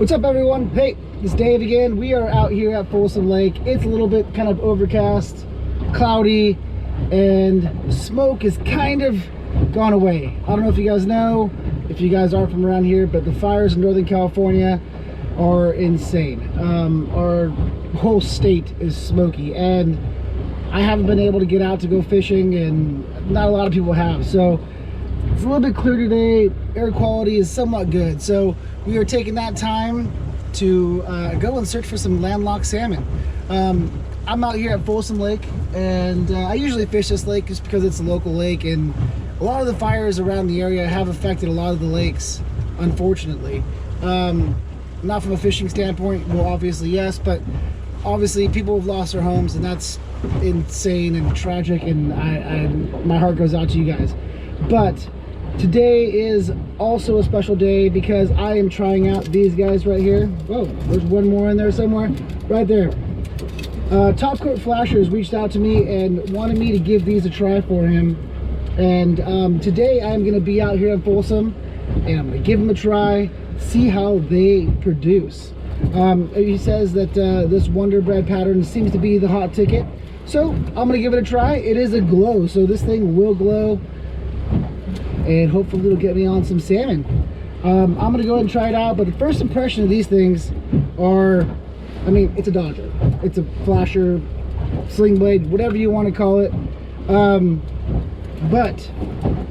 What's up, everyone? Hey, it's Dave again. We are out here at Folsom Lake. It's a little bit kind of overcast, cloudy, and smoke is kind of gone away. I don't know if you guys know, if you guys are from around here, but the fires in Northern California are insane. Our whole state is smoky, and I haven't been able to get out to go fishing, and not a lot of people have. So it's a little bit clear today. Air quality is somewhat good. So we are taking that time to go and search for some landlocked salmon. I'm out here at Folsom Lake, and I usually fish this lake just because it's a local lake, and a lot of the fires around the area have affected a lot of the lakes, unfortunately. Not from a fishing standpoint, well, obviously yes, but obviously people have lost their homes, and that's insane and tragic, and my heart goes out to you guys. But today is also a special day because I am trying out these guys right here. Whoa, there's one more in there somewhere. Right there. Topcoat Flashers reached out to me and wanted me to give these a try for him. And today I'm going to be out here in Folsom, and I'm going to give them a try, see how they produce. He says that this Wonder Bread pattern seems to be the hot ticket. So I'm going to give it a try. It is a glow, so this thing will glow, and hopefully it'll get me on some salmon. I'm gonna go ahead and try it out, but the first impression of these things are, I mean, it's a Dodger, it's a flasher, sling blade, whatever you want to call it. But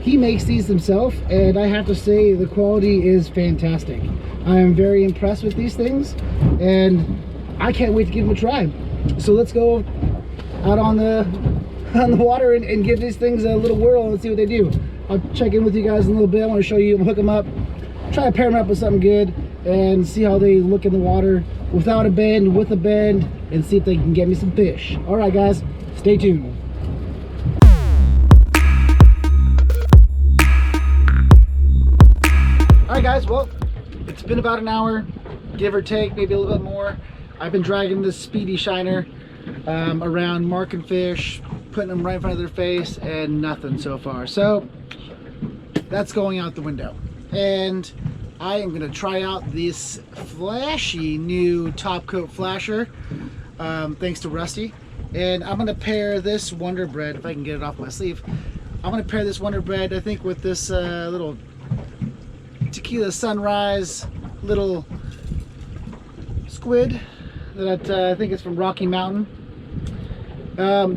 he makes these himself, and I have to say the quality is fantastic. I am very impressed with these things, and I can't wait to give them a try. So let's go out on the water and give these things a little whirl and see what they do. I'll check in with you guys in a little bit. I want to show you, hook them up, try to pair them up with something good, and see how they look in the water without a bend, with a bend, and see if they can get me some fish. All right, guys, stay tuned. All right, guys, well, it's been about an hour, give or take, maybe a little bit more. I've been dragging this speedy shiner around, marking fish, putting them right in front of their face, and nothing so far. So that's going out the window, and I am going to try out this flashy new Topcoat flasher, thanks to Rusty. And I'm going to pair this Wonder Bread, if I can get it off my sleeve, I'm going to pair this Wonder Bread, I think, with this little Tequila Sunrise little squid that I think is from Rocky Mountain.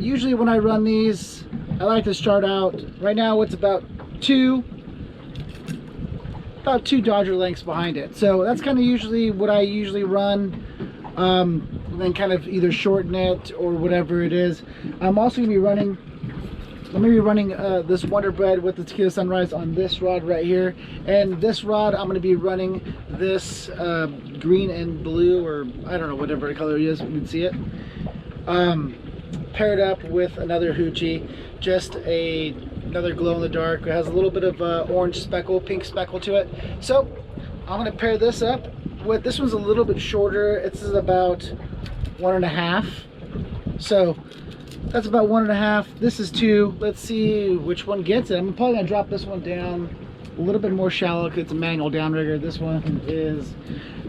Usually when I run these, I like to start out, right now it's about two Dodger lengths behind it. So that's kind of usually what I usually run, then kind of either shorten it or whatever it is. I'm also going to be running, this Wonder Bread with the Tequila Sunrise on this rod right here. And this rod, I'm going to be running this green and blue, or I don't know, whatever color it is, you can see it. Paired up with another hoochie, just another glow in the dark. It has a little bit of orange speckle, pink speckle to it. So I'm going to pair this up with, this one's a little bit shorter. It's about 1.5. So that's about 1.5. This is 2. Let's see which one gets it. I'm probably going to drop this one down a little bit more shallow because it's a manual downrigger. This one is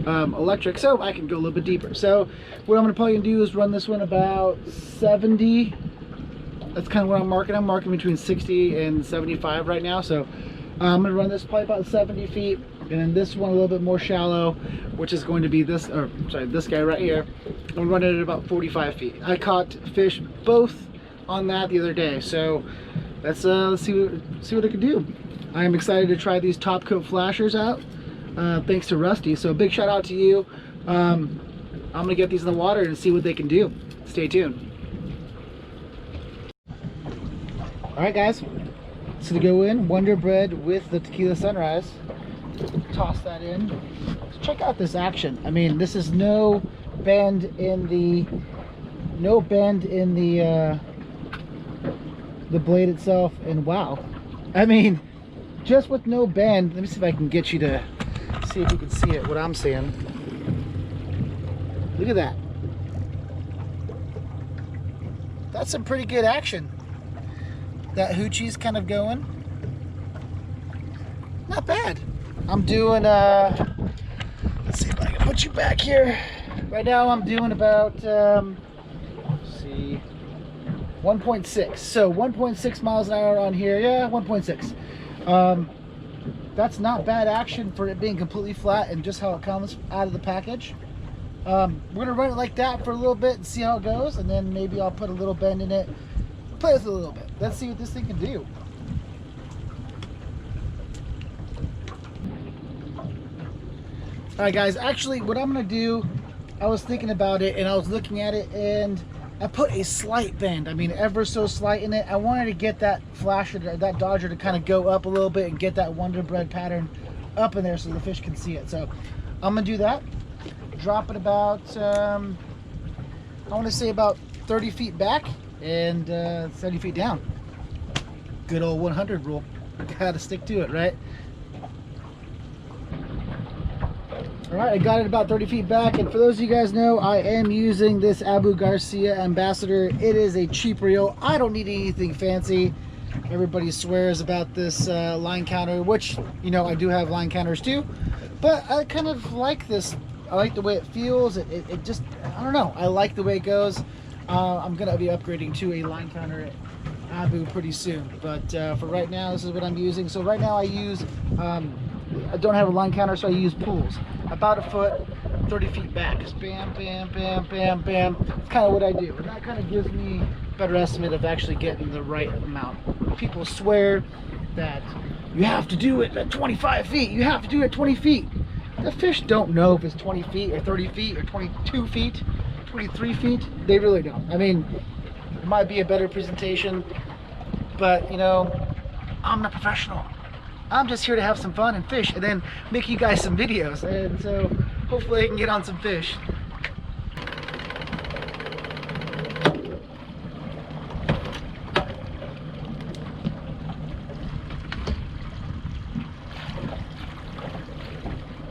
electric, so I can go a little bit deeper. So what I'm probably gonna do is run this one about 70. That's kind of what I'm marking. I'm marking between 60 and 75 right now. So I'm gonna run this probably about 70 feet, and then this one a little bit more shallow, which is going to be this, or sorry, this guy right here. I'm gonna run it at about 45 feet. I caught fish both on that the other day, so let's see what it can do. I am excited to try these Topcoat flashers out, thanks to Rusty. So a big shout out to you. I'm gonna get these in the water and see what they can do. Stay tuned. All right, guys, so to go in, Wonder Bread with the Tequila Sunrise. Toss that in. So check out this action. I mean, this is no bend in the blade itself, and wow, I mean, just with no bend. Let me see if I can get you to see if you can see it, what I'm seeing. Look at that. That's some pretty good action. That hoochie's kind of going. Not bad. I'm doing, let's see if I can put put you back here. Right now I'm doing about, let's see, 1.6. So 1.6 miles an hour on here. Yeah, 1.6. That's not bad action for it being completely flat and just how it comes out of the package. We're gonna run it like that for a little bit and see how it goes, and then maybe I'll put a little bend in it, play with it a little bit. Let's see what this thing can do. All right, guys, actually what I'm gonna do, I was thinking about it and I was looking at it, and I put a slight bend, I mean ever so slight in it. I wanted to get that flasher, that dodger to kind of go up a little bit and get that Wonder Bread pattern up in there so the fish can see it. So I'm gonna do that. Drop it about, I want to say about 30 feet back and 70 feet down. Good old 100 rule. Gotta stick to it, right? All right, I got it about 30 feet back, and for those of you guys know, I am using this Abu Garcia Ambassador. It is a cheap reel. I don't need anything fancy. Everybody swears about this line counter, which, you know, I do have line counters too, but I kind of like this. I like the way it feels. It just, I don't know, I like the way it goes. I'm gonna be upgrading to a line counter at Abu pretty soon, but for right now, this is what I'm using. So right now I use, I don't have a line counter, so I use pulls. About a foot, 30 feet back. Just bam, bam, bam, bam, bam. That's kind of what I do. And that kind of gives me a better estimate of actually getting the right amount. People swear that you have to do it at 25 feet. You have to do it at 20 feet. The fish don't know if it's 20 feet or 30 feet or 22 feet, 23 feet. They really don't. I mean, it might be a better presentation, but you know, I'm not professional. I'm just here to have some fun and fish and then make you guys some videos, and so hopefully I can get on some fish.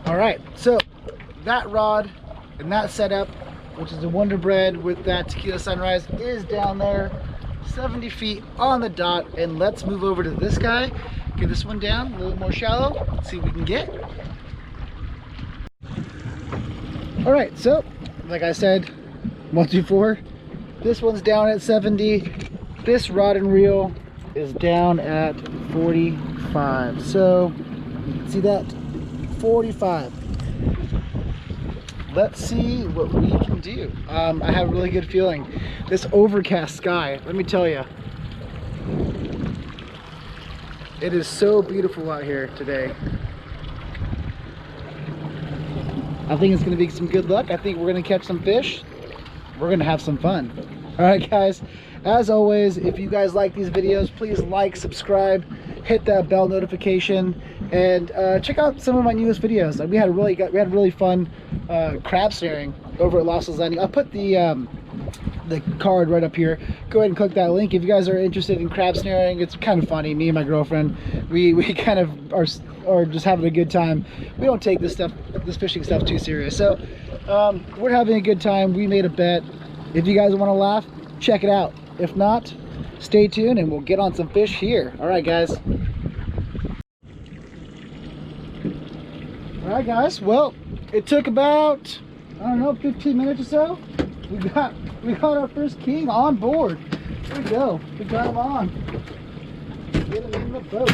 All right, so that rod and that setup, which is a Wonder Bread with that Tequila Sunrise, is down there 70 feet on the dot. And let's move over to this guy. Get this one down a little more shallow. Let's see what we can get. All right, so like I said once before, this one's down at 70. This rod and reel is down at 45. So see that? 45. Let's see what we can do. I have a really good feeling. This overcast sky, let me tell you, it is so beautiful out here today. I think it's going to be some good luck. I think we're going to catch some fish. We're going to have some fun. All right, guys, as always, if you guys like these videos, please like, subscribe, hit that bell notification, and check out some of my newest videos. We had really fun crab snaring over at Los Landing. I'll put the card right up here. Go ahead and click that link if you guys are interested in crab snaring. It's kind of funny. Me and my girlfriend, we kind of are just having a good time. We don't take this fishing stuff too serious, so we're having a good time. We made a bet. If you guys want to laugh, check it out. If not, stay tuned and we'll get on some fish here. All right, guys. All right, guys, well, it took about, I don't know, 15 minutes or so. We got our first king on board. There we go. We got him on. Get him in the boat.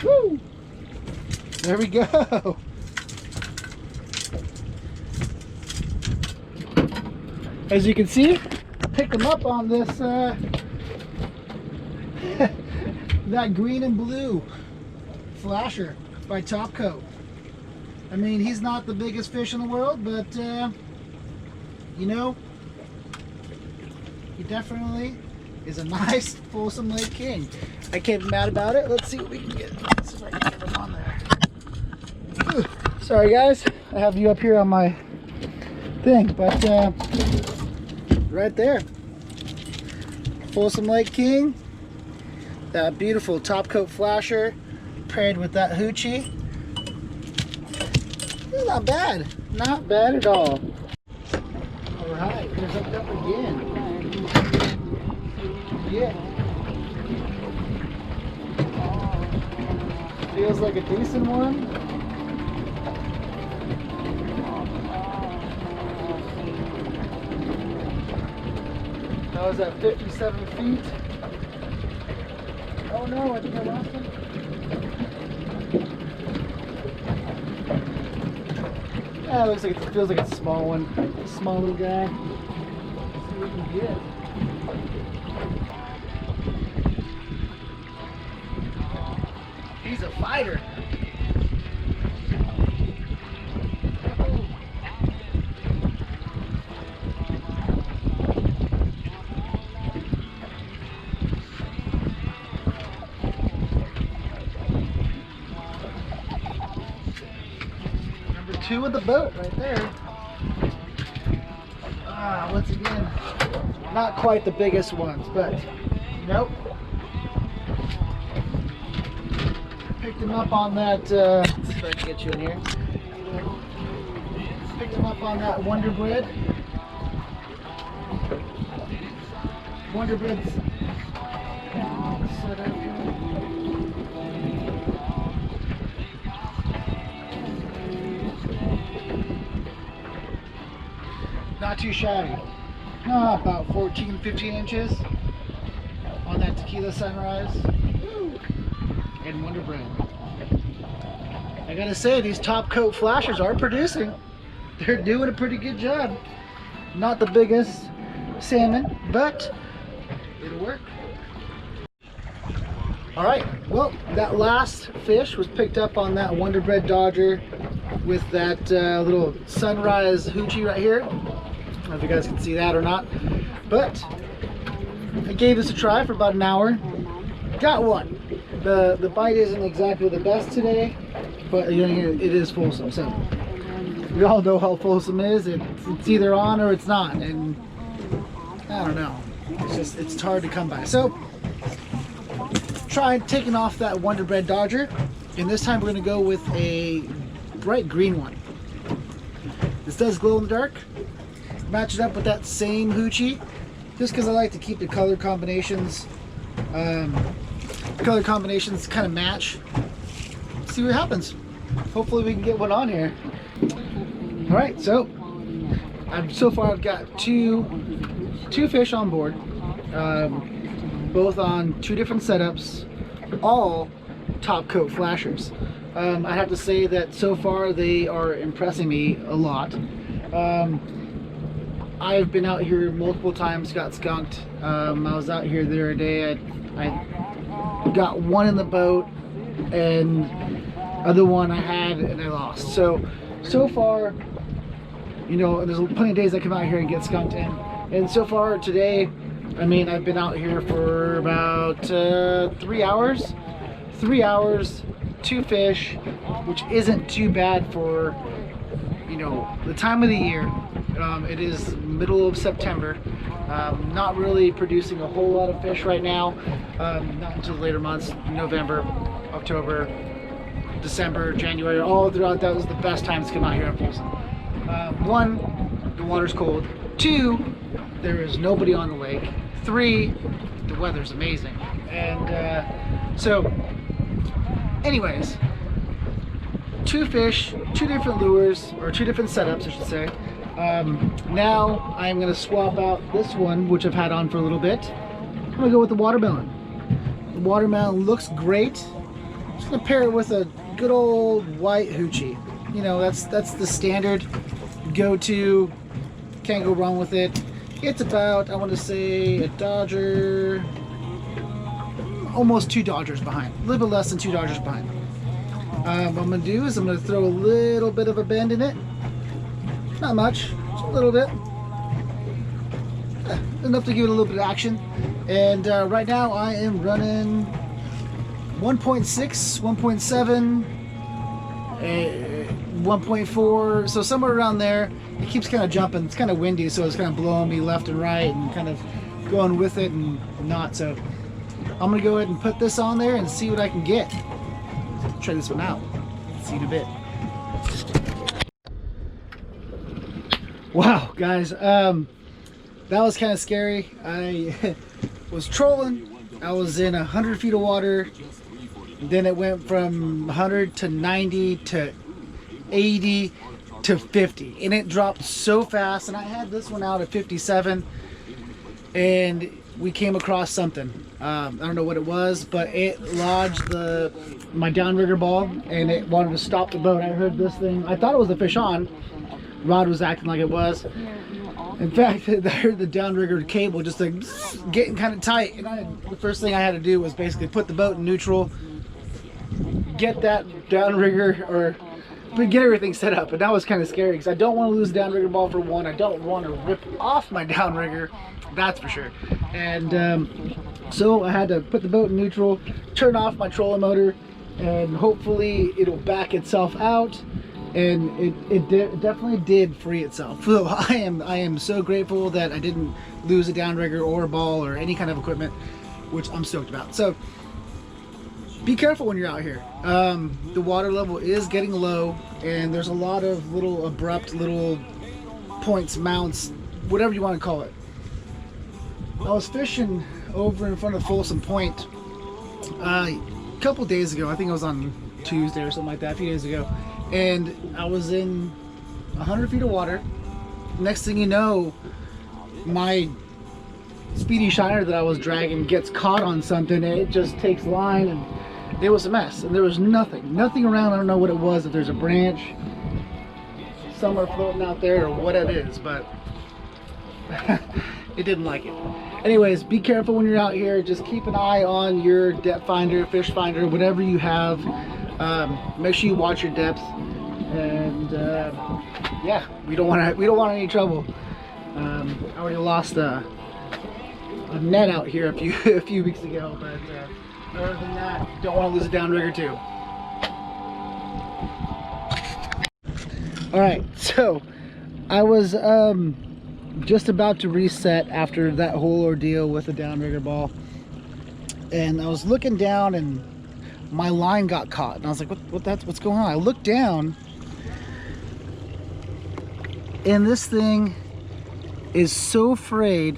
Woo! There we go. As you can see, I picked him up on this that green and blue flasher by Topcoat. I mean, he's not the biggest fish in the world, but you know, he definitely is a nice Folsom Lake king. I can't be mad about it. Let's see what we can get. Let's see if I can get him on there. Whew. Sorry guys, I have you up here on my thing, but right there, Folsom Lake king, that beautiful Topcoat flasher paired with that hoochie. It's not bad, not bad at all. All right, here's hooked up again. Yeah. feels like a decent one. That was at 57 feet. Oh no, I think I lost him. Yeah, it looks like it feels like a small one. A small little guy. Let's see what we can get. He's a fighter. Number 2 of the boat right there. Once again, not quite the biggest ones, but nope. Picked him up on that, let's see if I can get you in here. Picked him up on that Wonder Bread. Wonder Bread's set up. Not too shabby. About 14, 15 inches on that Tequila Sunrise. And Wonder Bread. I gotta say, these Topcoat flashers are producing. They're doing a pretty good job. Not the biggest salmon, but it'll work. Alright, well, that last fish was picked up on that Wonder Bread Dodger with that little Sunrise hoochie right here. I don't know if you guys can see that or not, but I gave this a try for about an hour. Got one. The bite isn't exactly the best today, but you know, it is Folsom, so we all know how Folsom is. It's either on or it's not, and I don't know. It's hard to come by. So try taking off that Wonder Bread Dodger, and this time we're going to go with a bright green one. This does glow in the dark. Match it up with that same hoochie, just because I like to keep the color combinations kind of match. See what happens. Hopefully we can get one on here. All right, so I've got two fish on board, both on 2 different setups, all Topcoat flashers. I have to say that so far they are impressing me a lot. I've been out here multiple times, got skunked. I was out here the other day. I got one in the boat, and other one I had and I lost. So far, you know, there's plenty of days I come out here and get skunked in. And so far today, I mean, I've been out here for about 3 hours. 3 hours, 2 fish, which isn't too bad for, you know, the time of the year. It is middle of September. Not really producing a whole lot of fish right now. Not until later months, November, October, December, January, all throughout. That was the best times to come out here in Folsom. 1, the water's cold. 2, there is nobody on the lake. 3, the weather's amazing. And so, anyways, 2 fish, 2 different lures, or 2 different setups, I should say. Now I'm going to swap out this one, which I've had on for a little bit. I'm going to go with the watermelon. The watermelon looks great. I'm just going to pair it with a good old white hoochie. You know, that's the standard go-to. Can't go wrong with it. It's about, I want to say, a Dodger, almost 2 Dodgers behind. A little bit less than 2 Dodgers behind. What I'm going to do is I'm going to throw a little bit of a bend in it. Not much, just a little bit. Enough to give it a little bit of action. And right now I am running 1.6, 1.7, 1.4, so somewhere around there. It keeps kind of jumping. It's kind of windy, so it's kind of blowing me left and right and kind of going with it and not. So I'm going to go ahead and put this on there and see what I can get. Try this one out. See you in a bit. Wow, guys, that was kind of scary. I was trolling. I was in 100 feet of water, Then it went from 100 to 90 to 80 to 50, and it dropped so fast. And I had this one out at 57, and we came across something. I don't know what it was, but it lodged my downrigger ball, and it wanted to stop the boat. I heard this thing. I thought it was a fish on. Rod was acting like it was. In fact, I heard the downrigger cable just like getting kind of tight, and the first thing I had to do was basically put the boat in neutral, get that downrigger, or get everything set up. And that was kind of scary because I don't want to lose the downrigger ball for one. I don't want to rip off my downrigger, that's for sure. And so I had to put the boat in neutral, turn off my trolling motor, and hopefully it'll back itself out. And it definitely did free itself. So I am so grateful that I didn't lose a downrigger or a ball or any kind of equipment, which I'm stoked about. So be careful when you're out here. The water level is getting low, and there's a lot of little abrupt little points, mounts, whatever you want to call it. I was fishing over in front of Folsom Point a couple days ago. I think it was on Tuesday or something like that, a few days ago. And I was in 100 feet of water. Next thing you know, my speedy shiner that I was dragging gets caught on something, and it just takes line, and it was a mess. And there was nothing around. I don't know what it was, if there's a branch somewhere floating out there or what it is, but it didn't like it. Anyways, be careful when you're out here. Just keep an eye on your depth finder, fish finder, whatever you have. Make sure you watch your depth, and yeah, we don't want any trouble. I already lost a net out here a few weeks ago, but other than that, don't want to lose a downrigger too. All right, so I was just about to reset after that whole ordeal with the downrigger ball, and I was looking down, and my line got caught, and I was like, what's going on? I looked down, and this thing is so frayed.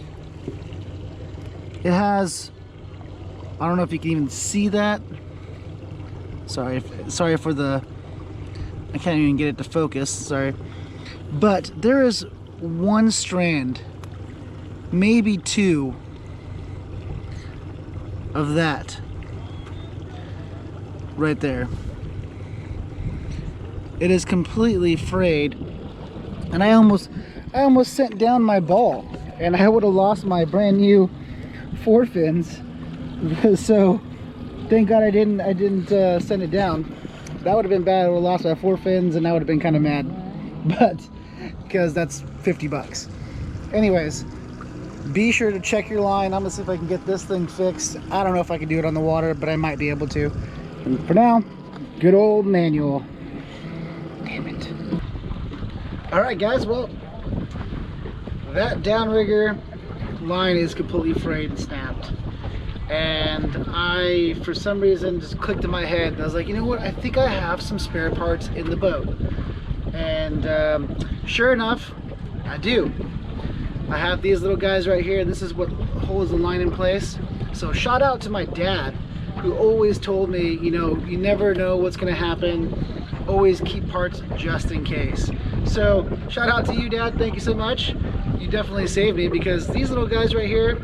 It has, I don't know if you can even see that. Sorry for the, I can't even get it to focus, sorry. But there is one strand, maybe two, of that right there. It is completely frayed, and I almost sent down my ball, and I would have lost my brand new forefins. So thank God I didn't send it down. That would have been bad. I would have lost my forefins, and I would have been kind of mad, but because that's 50 bucks. Anyways, be sure to check your line. I'm gonna see if I can get this thing fixed. I don't know if I can do it on the water, but I might be able to. And for now, good old manual. Damn it. All right, guys, well, that downrigger line is completely frayed and snapped. And I, for some reason, just clicked in my head, and I was like, you know what, I think I have some spare parts in the boat. And sure enough, I do. I have these little guys right here, and this is what holds the line in place. So shout out to my dad, who always told me, you know, you never know what's gonna happen. Always keep parts just in case. So shout out to you, Dad. Thank you so much. You definitely saved me, because these little guys right here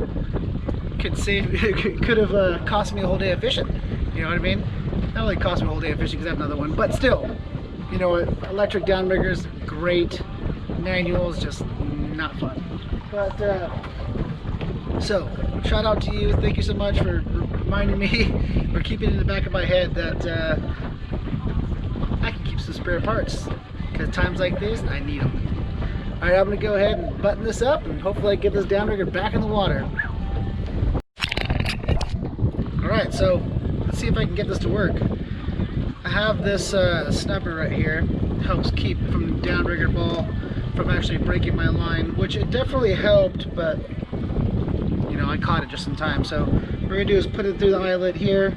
could have cost me a whole day of fishing. You know what I mean? Not really cost me a whole day of fishing because I have another one, but still, you know what? Electric downriggers, great. Manuals, just not fun. But so shout out to you. Thank you so much for reminding me, or keeping it in the back of my head that I can keep some spare parts, because times like this I need them. All right, I'm gonna go ahead and button this up, and hopefully I get this downrigger back in the water. All right, so let's see if I can get this to work. I have this snubber right here. It helps keep from the downrigger ball from actually breaking my line, which it definitely helped, but you know, I caught it just in time. So what we're gonna do is put it through the eyelet here.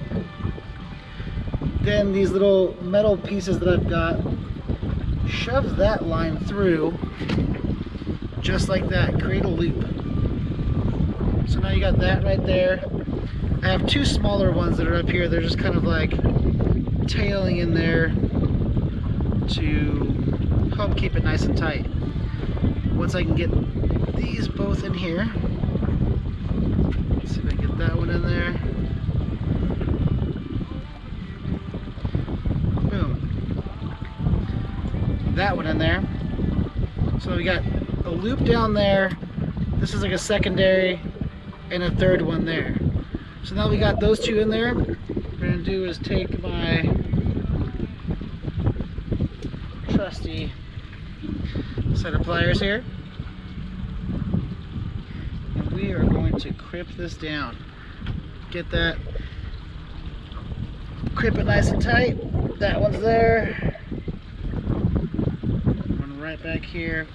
Then these little metal pieces that I've got, shove that line through, just like that, create a loop. So now you got that right there. I have two smaller ones that are up here. They're just kind of like tailing in there to help keep it nice and tight. Once I can get these both in here, let's see if I can get that one in there. Boom. That one in there. So we got a loop down there. This is like a secondary and a third one there. So now we got those two in there. What we're gonna do is take my trusty set of pliers here, and we are going to crip this down. Get that, crip it nice and tight. That one's there. One right back here.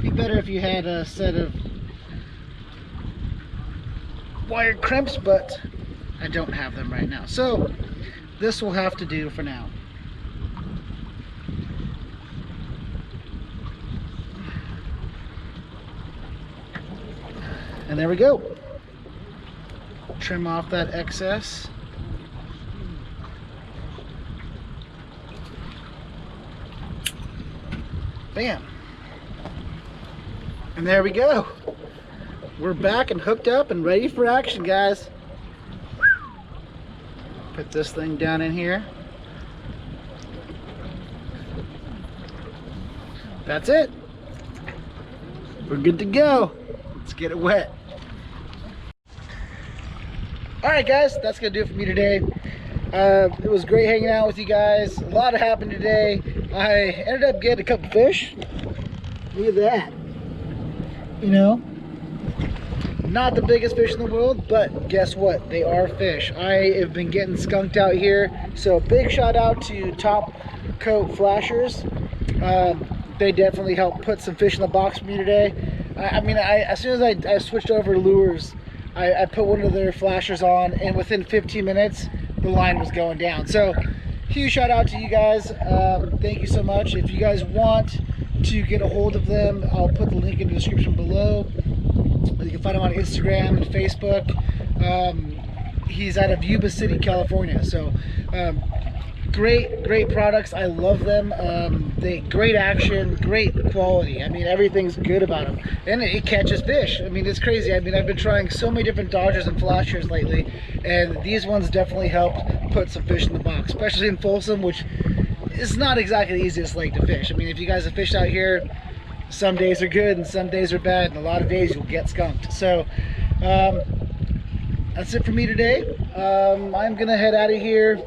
Be better if you had a set of wire crimps, but I don't have them right now. So this will have to do for now. And there we go. Trim off that excess. Bam. And there we go. We're back and hooked up and ready for action, guys. Put this thing down in here. That's it. We're good to go. Let's get it wet. Alright guys, that's gonna do it for me today. It was great hanging out with you guys. A lot happened today. I ended up getting a couple fish. Look at that. You know, not the biggest fish in the world, but guess what? They are fish. I have been getting skunked out here. So big shout out to Topcoat flashers. They definitely helped put some fish in the box for me today. As soon as I switched over to lures, I put one of their flashers on, and within 15 minutes, the line was going down. So huge shout out to you guys. Thank you so much. If you guys want to get a hold of them, I'll put the link in the description below. You can find him on Instagram and Facebook. He's out of Yuba City, California. So great products. I love them. Great action, great quality. I mean, everything's good about them, and it catches fish. I mean, it's crazy. I mean, I've been trying so many different dodgers and flashers lately, and these ones definitely helped put some fish in the box, especially in Folsom, which is not exactly the easiest lake to fish. I mean, if you guys have fished out here, some days are good and some days are bad, and a lot of days you'll get skunked. So that's it for me today. I'm gonna head out of here,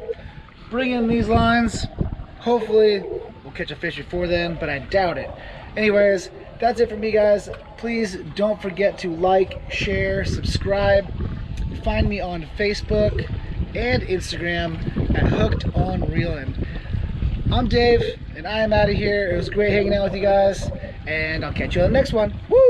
bring in these lines. Hopefully we'll catch a fish before then, but I doubt it. Anyways, that's it for me, guys. Please don't forget to like, share, subscribe. Find me on Facebook and Instagram at Hooked on Reelin. I'm Dave, and I am out of here. It was great hanging out with you guys, and I'll catch you on the next one. Woo!